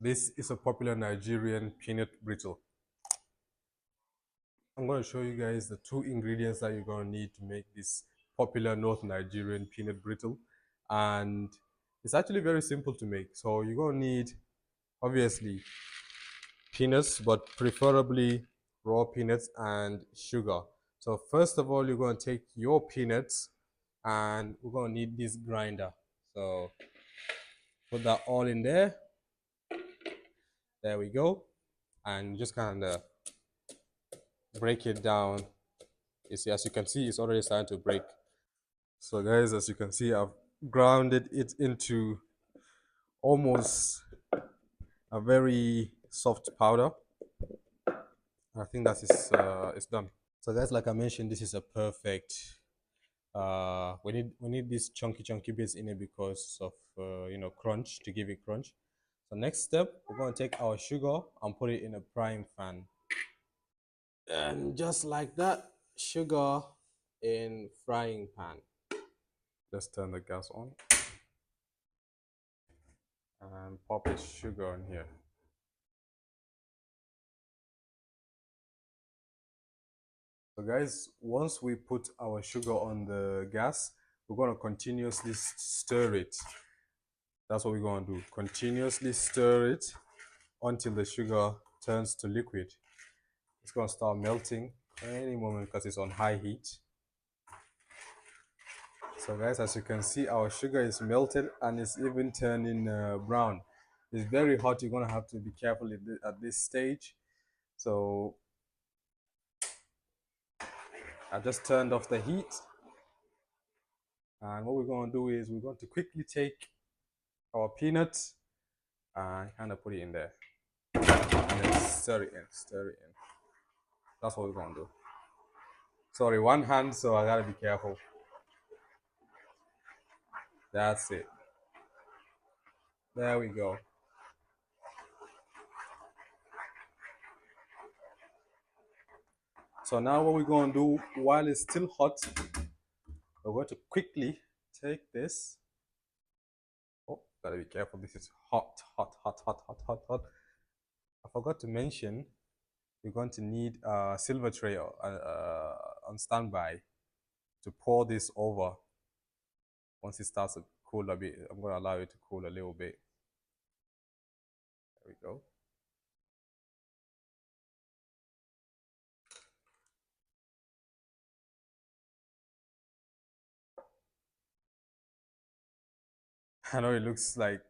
This is a popular Nigerian peanut brittle. I'm going to show you guys the two ingredients that you're going to need to make this popular North Nigerian peanut brittle. And it's actually very simple to make. So you're going to need, obviously, peanuts, but preferably raw peanuts and sugar. So first of all, you're going to take your peanuts and we're going to need this grinder. So put that all in there. There we go. And just kind of break it down. You see, as you can see, it's already starting to break. So guys, as you can see, I've grounded it into almost a very soft powder. I think that is it's done. So guys, like I mentioned, this is a perfect we need these chunky bits in it because of crunch, to give it crunch. So next step, we're going to take our sugar and put it in a frying pan. And just like that, sugar in frying pan. Let's turn the gas on and pop its sugar in here. So guys, once we put our sugar on the gas, we're going to continuously stir it. That's what we're going to do. Continuously stir it until the sugar turns to liquid. It's going to start melting any moment because it's on high heat. So guys, as you can see, our sugar is melted and it's even turning brown. It's very hot. You're going to have to be careful at this stage. So I just turned off the heat. And what we're going to do is we're going to quickly take our peanuts and kind of put it in there. And then stir it in, stir it in. That's what we're going to do. Sorry, one hand, so I got to be careful. That's it. There we go. So now what we're going to do, while it's still hot, we're going to quickly take this. Oh, gotta be careful. This is hot. I forgot to mention, you're going to need a silver tray on standby to pour this over. Once it starts to cool a bit, I'm going to allow it to cool a little bit. There we go. I know it looks like,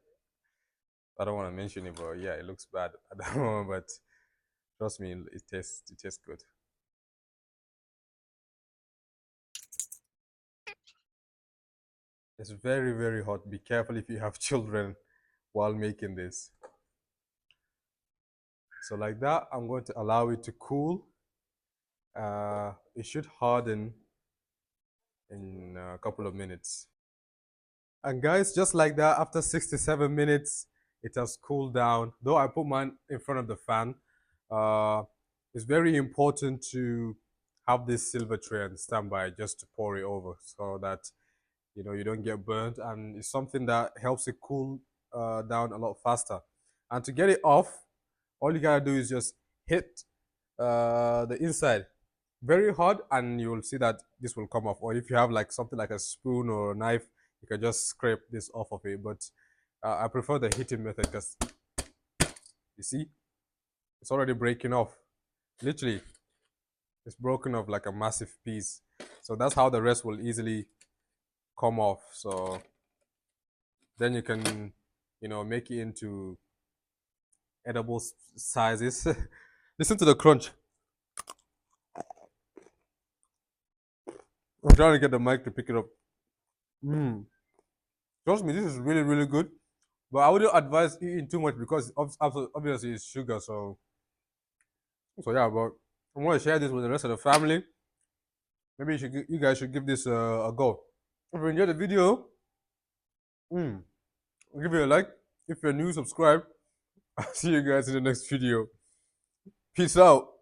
I don't want to mention it, but yeah, it looks bad at that moment, but trust me, it tastes good. It's very, very hot. Be careful if you have children while making this. So like that, I'm going to allow it to cool. It should harden in a couple of minutes. And guys, just like that, after 67 minutes, it has cooled down. Though I put mine in front of the fan, it's very important to have this silver tray on standby just to pour it over so that you don't get burnt, and it's something that helps it cool down a lot faster. And to get it off, all you gotta do is just hit the inside very hard and you will see that this will come off. Or if you have like something like a spoon or a knife, you can just scrape this off of it. But I prefer the hitting method because you see it's already breaking off. Literally, it's broken off like a massive piece. So that's how the rest will easily come off. So then you can make it into edible sizes. Listen to the crunch. I'm trying to get the mic to pick it up. Trust me, this is really, really good. But I wouldn't advise eating too much because obviously it's sugar. So yeah, but I want to share this with the rest of the family. Maybe you guys should give this a go. If you enjoyed the video, give it a like. If you're new, subscribe. I'll see you guys in the next video. Peace out.